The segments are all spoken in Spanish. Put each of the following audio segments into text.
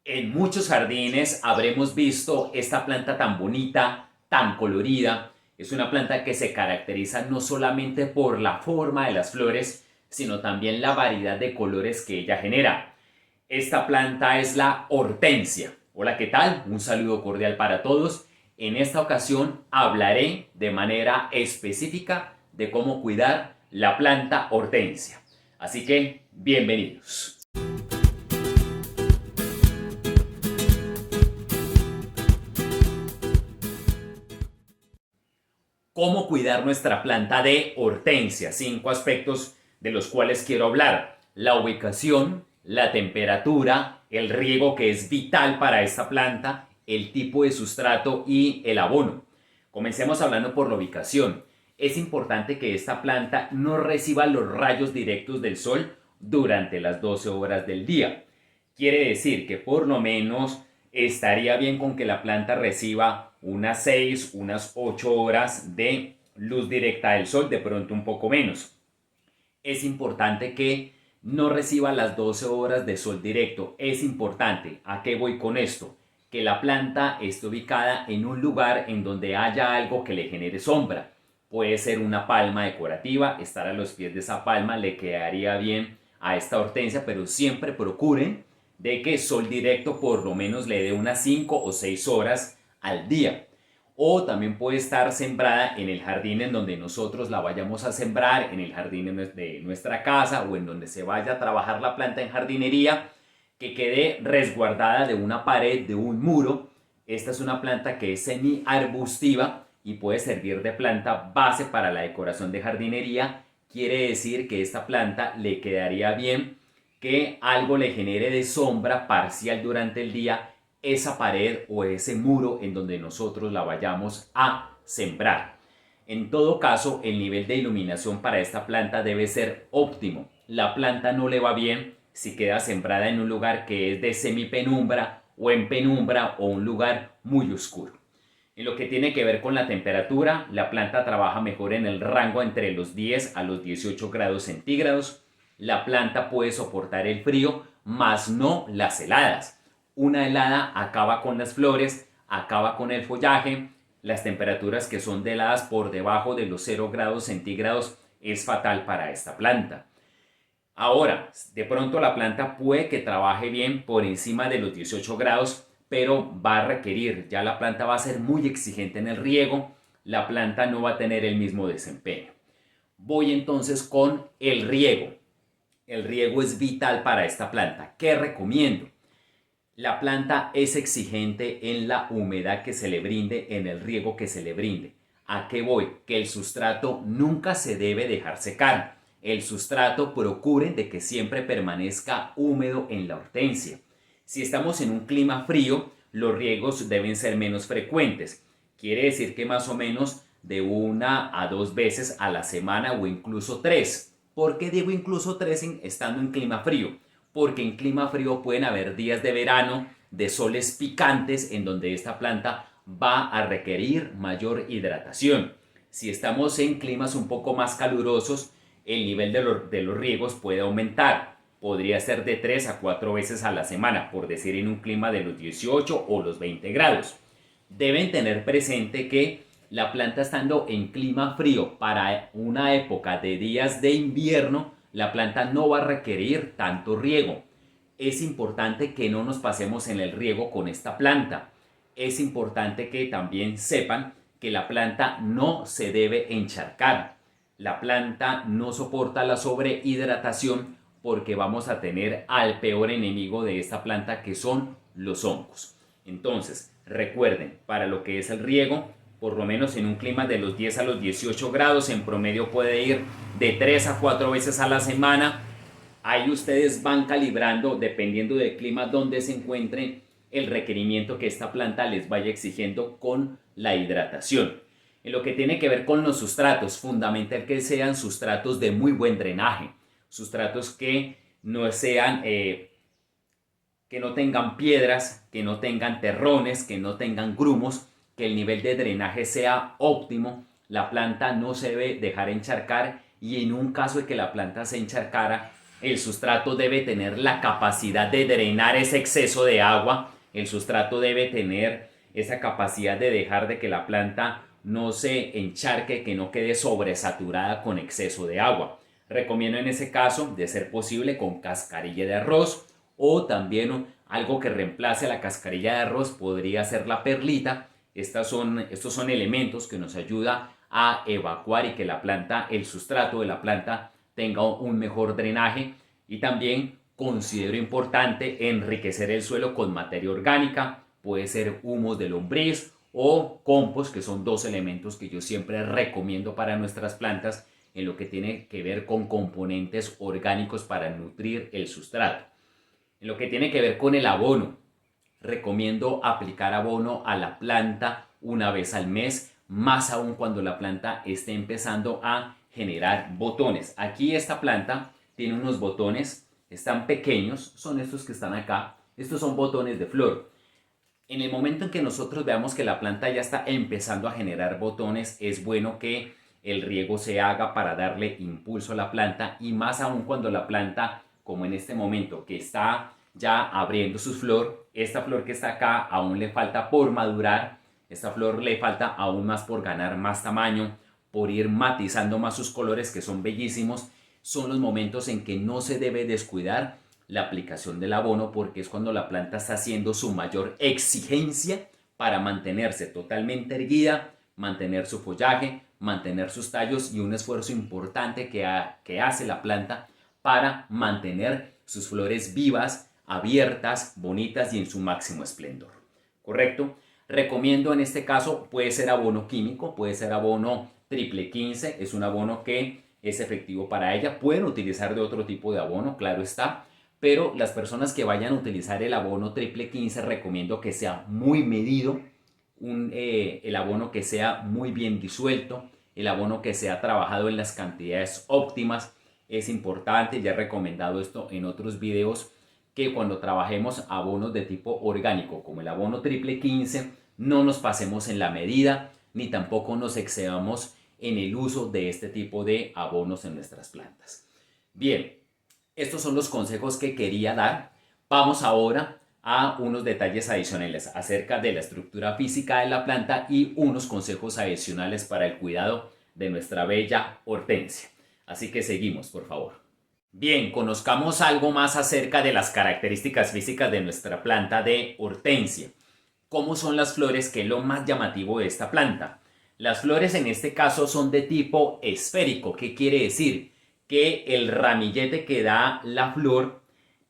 En muchos jardines habremos visto esta planta tan bonita, tan colorida. Es una planta que se caracteriza no solamente por la forma de las flores, sino también la variedad de colores que ella genera. Esta planta es la hortensia. Hola, ¿qué tal? Un saludo cordial para todos. En esta ocasión hablaré de manera específica de cómo cuidar la planta hortensia. Así que, bienvenidos. ¿Cómo cuidar nuestra planta de hortensia? 5 aspectos de los cuales quiero hablar. La ubicación, la temperatura, el riego que es vital para esta planta, el tipo de sustrato y el abono. Comencemos hablando por la ubicación. Es importante que esta planta no reciba los rayos directos del sol durante las 12 horas del día. Quiere decir que por lo menos estaría bien con que la planta reciba unas 6, unas 8 horas de luz directa del sol, de pronto un poco menos. Es importante que no reciba las 12 horas de sol directo. Es importante, ¿a qué voy con esto? Que la planta esté ubicada en un lugar en donde haya algo que le genere sombra. Puede ser una palma decorativa, estar a los pies de esa palma le quedaría bien a esta hortensia, pero siempre procuren de que sol directo por lo menos le dé unas 5 o 6 horas al día. O también puede estar sembrada en el jardín en donde nosotros la vayamos a sembrar, en el jardín de nuestra casa o en donde se vaya a trabajar la planta en jardinería, que quede resguardada de una pared, de un muro. Esta es una planta que es semi-arbustiva y puede servir de planta base para la decoración de jardinería. Quiere decir que esta planta le quedaría bien que algo le genere de sombra parcial durante el día esa pared o ese muro en donde nosotros la vayamos a sembrar. En todo caso, el nivel de iluminación para esta planta debe ser óptimo. La planta no le va bien si queda sembrada en un lugar que es de semipenumbra o en penumbra o un lugar muy oscuro. En lo que tiene que ver con la temperatura, la planta trabaja mejor en el rango entre los 10 a los 18 grados centígrados. La planta puede soportar el frío, mas no las heladas. Una helada acaba con las flores, acaba con el follaje. Las temperaturas que son de heladas por debajo de los 0 grados centígrados es fatal para esta planta. Ahora, de pronto la planta puede que trabaje bien por encima de los 18 grados, pero va a requerir, ya la planta va a ser muy exigente en el riego, la planta no va a tener el mismo desempeño. Voy entonces con el riego. El riego es vital para esta planta. ¿Qué recomiendo? La planta es exigente en la humedad que se le brinde, en el riego que se le brinde. ¿A qué voy? Que el sustrato nunca se debe dejar secar. El sustrato procuren de que siempre permanezca húmedo en la hortensia. Si estamos en un clima frío, los riegos deben ser menos frecuentes. Quiere decir que más o menos de 1 a 2 veces a la semana o incluso 3. ¿Por qué digo incluso 3 estando en clima frío? Porque en clima frío pueden haber días de verano, de soles picantes, en donde esta planta va a requerir mayor hidratación. Si estamos en climas un poco más calurosos, el nivel de los riegos puede aumentar. Podría ser de 3 a 4 veces a la semana, por decir en un clima de los 18 o los 20 grados. Deben tener presente que la planta estando en clima frío para una época de días de invierno, la planta no va a requerir tanto riego. Es importante que no nos pasemos en el riego con esta planta. Es importante que también sepan que la planta no se debe encharcar. La planta no soporta la sobrehidratación porque vamos a tener al peor enemigo de esta planta, que son los hongos. Entonces, recuerden, para lo que es el riego, por lo menos en un clima de los 10 a los 18 grados, en promedio puede ir de 3 a 4 veces a la semana. Ahí ustedes van calibrando, dependiendo del clima donde se encuentren, el requerimiento que esta planta les vaya exigiendo con la hidratación. En lo que tiene que ver con los sustratos, fundamental que sean sustratos de muy buen drenaje, sustratos que no sean que no tengan piedras, que no tengan terrones, que no tengan grumos, que el nivel de drenaje sea óptimo. La planta no se debe dejar encharcar, y en un caso de que la planta se encharcara, El sustrato debe tener la capacidad de drenar ese exceso de agua. El sustrato debe tener esa capacidad de dejar de que la planta no se encharque, que no quede sobresaturada con exceso de agua. Recomiendo en ese caso, de ser posible, con cascarilla de arroz, o también algo que reemplace la cascarilla de arroz podría ser la perlita. Estos son elementos que nos ayudan a evacuar y que la planta, el sustrato de la planta tenga un mejor drenaje. Y también considero importante enriquecer el suelo con materia orgánica, puede ser humus de lombriz o compost, que son dos elementos que yo siempre recomiendo para nuestras plantas en lo que tiene que ver con componentes orgánicos para nutrir el sustrato. En lo que tiene que ver con el abono, recomiendo aplicar abono a la planta una vez al mes, más aún cuando la planta esté empezando a generar botones. Aquí esta planta tiene unos botones, están pequeños, son estos que están acá, estos son botones de flor. En el momento en que nosotros veamos que la planta ya está empezando a generar botones, es bueno que el riego se haga para darle impulso a la planta, y más aún cuando la planta, como en este momento, que está ya abriendo su flor, esta flor que está acá aún le falta por madurar, esta flor le falta aún más por ganar más tamaño, por ir matizando más sus colores, que son bellísimos. Son los momentos en que no se debe descuidar la aplicación del abono, porque es cuando la planta está haciendo su mayor exigencia para mantenerse totalmente erguida, mantener su follaje, mantener sus tallos, y un esfuerzo importante que hace la planta para mantener sus flores vivas, abiertas, bonitas y en su máximo esplendor. ¿Correcto? Recomiendo en este caso, puede ser abono químico, puede ser abono triple 15, es un abono que es efectivo para ella. Pueden utilizar de otro tipo de abono, claro está, pero las personas que vayan a utilizar el abono triple 15 recomiendo que sea muy medido, el abono que sea muy bien disuelto, el abono que sea trabajado en las cantidades óptimas. Es importante, ya he recomendado esto en otros videos, que cuando trabajemos abonos de tipo orgánico como el abono triple 15 no nos pasemos en la medida ni tampoco nos excedamos en el uso de este tipo de abonos en nuestras plantas. Bien, estos son los consejos que quería dar. Vamos ahora a unos detalles adicionales acerca de la estructura física de la planta y unos consejos adicionales para el cuidado de nuestra bella hortensia. Así que seguimos, por favor. Bien, conozcamos algo más acerca de las características físicas de nuestra planta de hortensia. ¿Cómo son las flores? ¿Qué es lo más llamativo de esta planta? Las flores en este caso son de tipo esférico. ¿Qué quiere decir? Que el ramillete que da la flor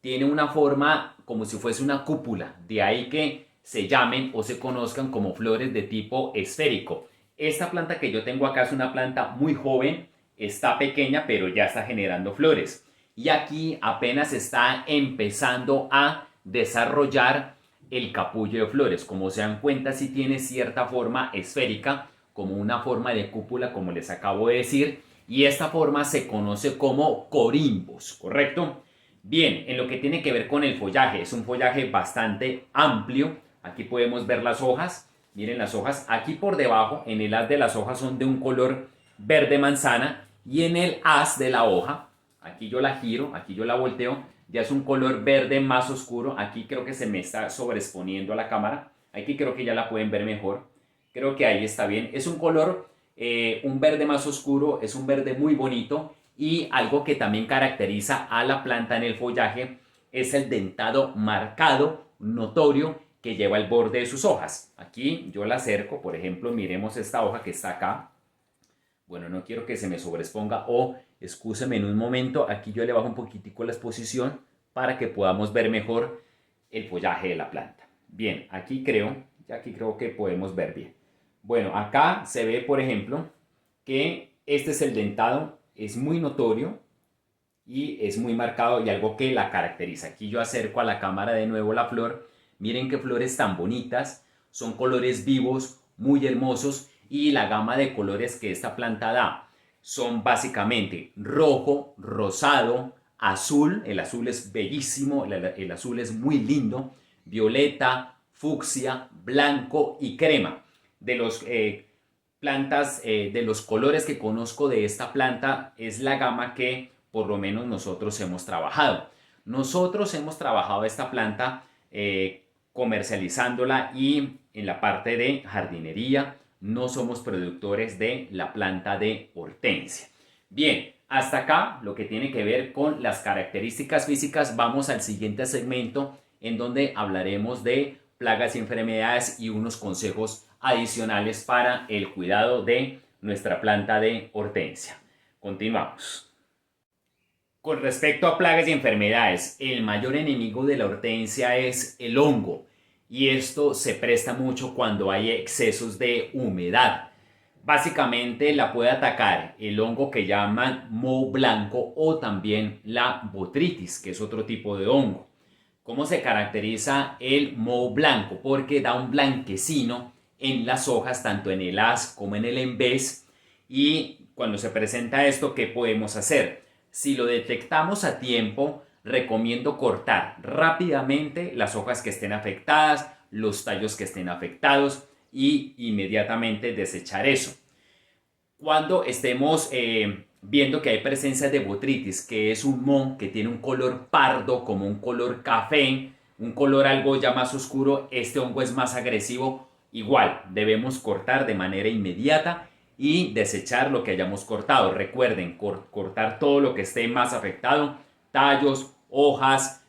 tiene una forma como si fuese una cúpula. De ahí que se llamen o se conozcan como flores de tipo esférico. Esta planta que yo tengo acá es una planta muy joven, está pequeña, pero ya está generando flores. Y aquí apenas está empezando a desarrollar el capullo de flores. Como se dan cuenta, sí tiene cierta forma esférica, como una forma de cúpula, como les acabo de decir, y esta forma se conoce como corimbos, ¿correcto? Bien, en lo que tiene que ver con el follaje, es un follaje bastante amplio. Aquí podemos ver las hojas, miren las hojas, aquí por debajo, en el haz de las hojas son de un color verde manzana, y en el haz de la hoja, aquí yo la giro, aquí yo la volteo, ya es un color verde más oscuro. Aquí creo que se me está sobreexponiendo a la cámara, aquí creo que ya la pueden ver mejor, creo que ahí está bien, es un color, un verde más oscuro, es un verde muy bonito. Y algo que también caracteriza a la planta en el follaje es el dentado marcado, notorio, que lleva el borde de sus hojas. Aquí yo la acerco, por ejemplo, miremos esta hoja que está acá. Bueno, no quiero que se me sobreexponga, o excúseme en un momento, aquí yo le bajo un poquitico la exposición para que podamos ver mejor el follaje de la planta. Bien, aquí creo que podemos ver bien. Bueno, acá se ve, por ejemplo, que este es el dentado, es muy notorio y es muy marcado, y algo que la caracteriza. Aquí yo acerco a la cámara de nuevo la flor. Miren qué flores tan bonitas, son colores vivos, muy hermosos, y la gama de colores que esta planta da son básicamente rojo, rosado, azul, el azul es bellísimo, el azul es muy lindo, violeta, fucsia, blanco y crema. De los plantas, de los colores que conozco de esta planta, es la gama que por lo menos nosotros hemos trabajado. Nosotros hemos trabajado esta planta comercializándola y en la parte de jardinería no somos productores de la planta de hortensia. Bien, hasta acá lo que tiene que ver con las características físicas. Vamos al siguiente segmento en donde hablaremos de plagas y enfermedades y unos consejos adicionales para el cuidado de nuestra planta de hortensia. Continuamos. Con respecto a plagas y enfermedades, el mayor enemigo de la hortensia es el hongo y esto se presta mucho cuando hay excesos de humedad. Básicamente la puede atacar el hongo que llaman moho blanco o también la botritis, que es otro tipo de hongo. ¿Cómo se caracteriza el moho blanco? Porque da un blanquecino en las hojas, tanto en el haz como en el envés. Y cuando se presenta esto, ¿qué podemos hacer? Si lo detectamos a tiempo, recomiendo cortar rápidamente las hojas que estén afectadas, los tallos que estén afectados y inmediatamente desechar eso. Cuando estemos viendo que hay presencia de botritis, que es un moho que tiene un color pardo, como un color café, un color algo ya más oscuro, este hongo es más agresivo, igual debemos cortar de manera inmediata y desechar lo que hayamos cortado. Recuerden, cortar todo lo que esté más afectado, tallos, hojas,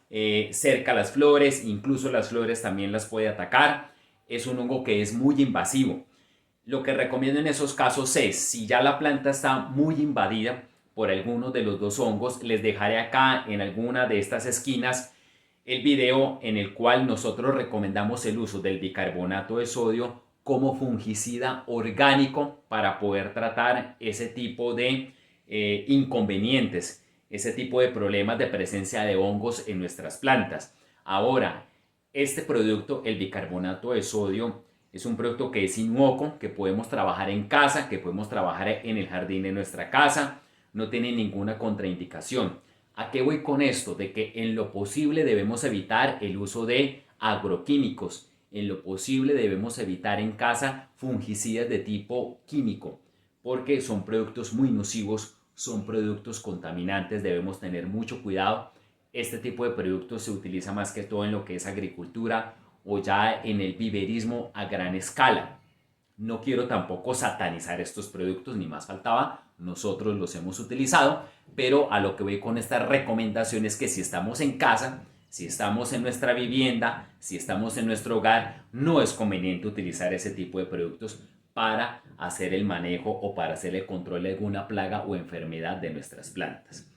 cerca las flores, incluso las flores también las puede atacar. Es un hongo que es muy invasivo. Lo que recomiendo en esos casos es, si ya la planta está muy invadida por alguno de los dos hongos, les dejaré acá en alguna de estas esquinas el video en el cual nosotros recomendamos el uso del bicarbonato de sodio como fungicida orgánico para poder tratar ese tipo de inconvenientes, ese tipo de problemas de presencia de hongos en nuestras plantas. Ahora, este producto, el bicarbonato de sodio, es un producto que es inocuo, que podemos trabajar en casa, que podemos trabajar en el jardín de nuestra casa, no tiene ninguna contraindicación. ¿A qué voy con esto? De que en lo posible debemos evitar el uso de agroquímicos. En lo posible debemos evitar en casa fungicidas de tipo químico, porque son productos muy nocivos, son productos contaminantes, debemos tener mucho cuidado. Este tipo de productos se utiliza más que todo en lo que es agricultura o ya en el viverismo a gran escala. No quiero tampoco satanizar estos productos, ni más faltaba, nosotros los hemos utilizado, pero a lo que voy con esta recomendación es que si estamos en casa, si estamos en nuestra vivienda, si estamos en nuestro hogar, no es conveniente utilizar ese tipo de productos para hacer el manejo o para hacer el control de alguna plaga o enfermedad de nuestras plantas.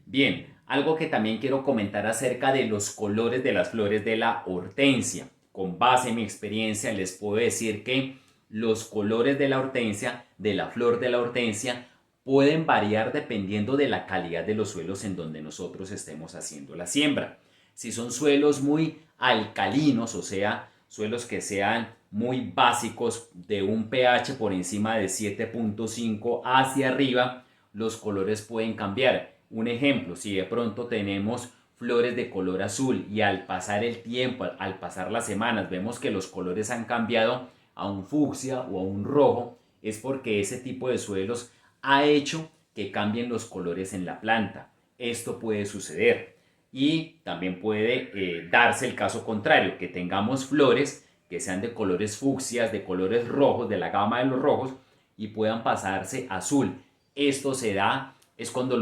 Bien, algo que también quiero comentar acerca de los colores de las flores de la hortensia. Con base en mi experiencia les puedo decir que los colores de la hortensia, de la flor de la hortensia, pueden variar dependiendo de la calidad de los suelos en donde nosotros estemos haciendo la siembra. Si son suelos muy alcalinos, o sea, suelos que sean muy básicos de un pH por encima de 7.5 hacia arriba, los colores pueden cambiar. Un ejemplo, si de pronto tenemos flores de color azul y al pasar el tiempo, al pasar las semanas, vemos que los colores han cambiado a un fucsia o a un rojo, es porque ese tipo de suelos ha hecho que cambien los colores en la planta. Esto puede suceder y también puede darse el caso contrario, que tengamos flores que sean de colores fucsias, de colores rojos, de la gama de los rojos y puedan pasarse a azul. Esto se da, es cuando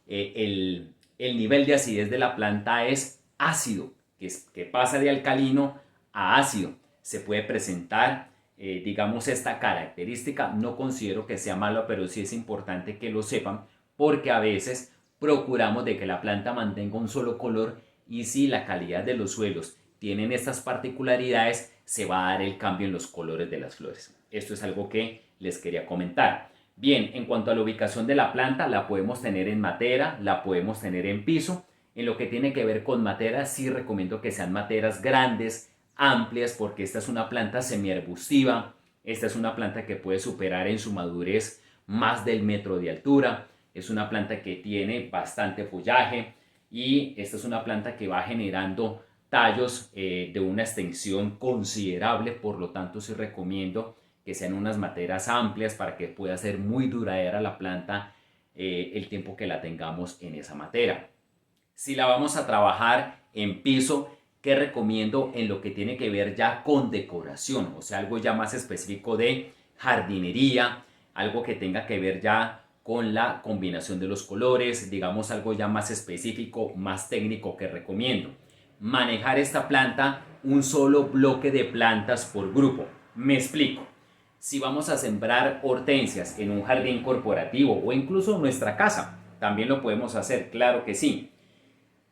el nivel de acidez de la planta es ácido, que pasa de alcalino a ácido. Se puede presentar, digamos, esta característica. No considero que sea malo, pero sí es importante que lo sepan, porque a veces procuramos de que la planta mantenga un solo color y si la calidad de los suelos tienen estas particularidades, se va a dar el cambio en los colores de las flores. Esto es algo que les quería comentar. Bien, en cuanto a la ubicación de la planta, la podemos tener en matera, la podemos tener en piso. En lo que tiene que ver con materas, sí recomiendo que sean materas grandes, amplias, porque esta es una planta semiarbustiva. Esta es una planta que puede superar en su madurez más del metro de altura. Es una planta que tiene bastante follaje y esta es una planta que va generando tallos de una extensión considerable, por lo tanto sí recomiendo que sean unas materas amplias para que pueda ser muy duradera la planta el tiempo que la tengamos en esa materia. Si la vamos a trabajar en piso, ¿qué recomiendo en lo que tiene que ver ya con decoración? O sea, algo ya más específico de jardinería, algo que tenga que ver ya con la combinación de los colores, digamos algo ya más específico, más técnico que recomiendo. Manejar esta planta, un solo bloque de plantas por grupo. Me explico. Si vamos a sembrar hortensias en un jardín corporativo o incluso en nuestra casa, también lo podemos hacer, claro que sí.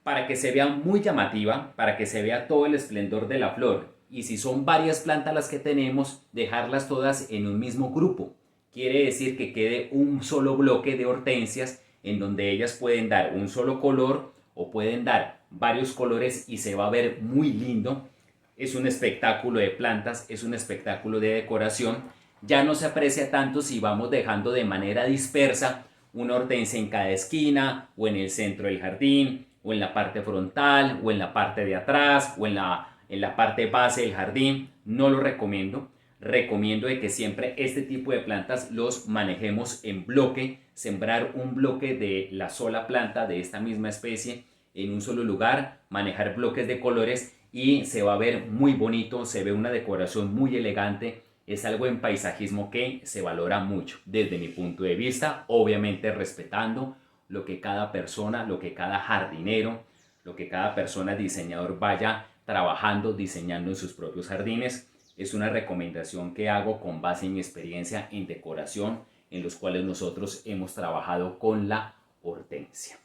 Para que se vea muy llamativa, para que se vea todo el esplendor de la flor. Y si son varias plantas las que tenemos, dejarlas todas en un mismo grupo. Quiere decir que quede un solo bloque de hortensias en donde ellas pueden dar un solo color o pueden dar varios colores y se va a ver muy lindo. Es un espectáculo de plantas, es un espectáculo de decoración. Ya no se aprecia tanto si vamos dejando de manera dispersa una hortensia en cada esquina o en el centro del jardín o en la parte frontal o en la parte de atrás o en la parte base del jardín. No lo recomiendo. Recomiendo de que siempre este tipo de plantas los manejemos en bloque, sembrar un bloque de la sola planta de esta misma especie en un solo lugar, manejar bloques de colores y se va a ver muy bonito, se ve una decoración muy elegante. Es algo en paisajismo que se valora mucho desde mi punto de vista, obviamente respetando lo que cada persona, lo que cada jardinero, lo que cada persona diseñador vaya trabajando, diseñando en sus propios jardines. Es una recomendación que hago con base en mi experiencia en decoración, en los cuales nosotros hemos trabajado con la hortensia.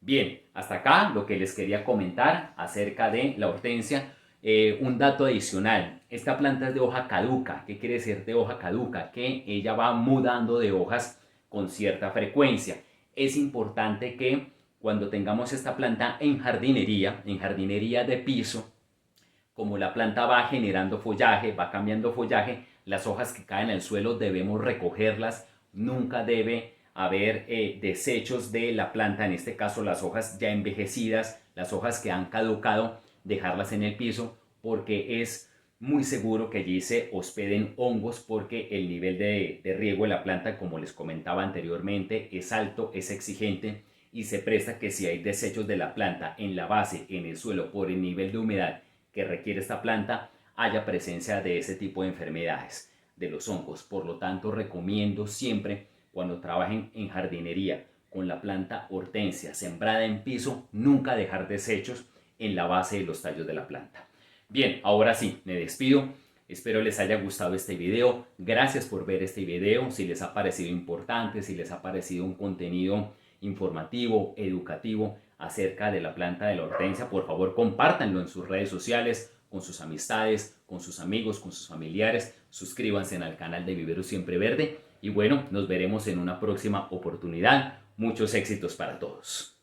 Bien, hasta acá lo que les quería comentar acerca de la hortensia. Un dato adicional, esta planta es de hoja caduca. ¿Qué quiere decir de hoja caduca? Que ella va mudando de hojas con cierta frecuencia. Es importante que cuando tengamos esta planta en jardinería de piso, como la planta va generando follaje, va cambiando follaje, las hojas que caen al suelo debemos recogerlas. Nunca debe haber desechos de la planta, en este caso las hojas ya envejecidas, las hojas que han caducado, dejarlas en el piso porque es muy seguro que allí se hospeden hongos porque el nivel de riego de la planta, como les comentaba anteriormente, es alto, es exigente y se presta que si hay desechos de la planta en la base, en el suelo, por el nivel de humedad que requiere esta planta, haya presencia de ese tipo de enfermedades, de los hongos. Por lo tanto, recomiendo siempre cuando trabajen en jardinería con la planta hortensia sembrada en piso, nunca dejar desechos en la base de los tallos de la planta. Bien, ahora sí, me despido. Espero les haya gustado este video. Gracias por ver este video. Si les ha parecido importante, si les ha parecido un contenido informativo, educativo acerca de la planta de la hortensia, por favor compártanlo en sus redes sociales, con sus amistades, con sus amigos, con sus familiares. Suscríbanse al canal de Vivero Siempre Verde. Y bueno, nos veremos en una próxima oportunidad. Muchos éxitos para todos.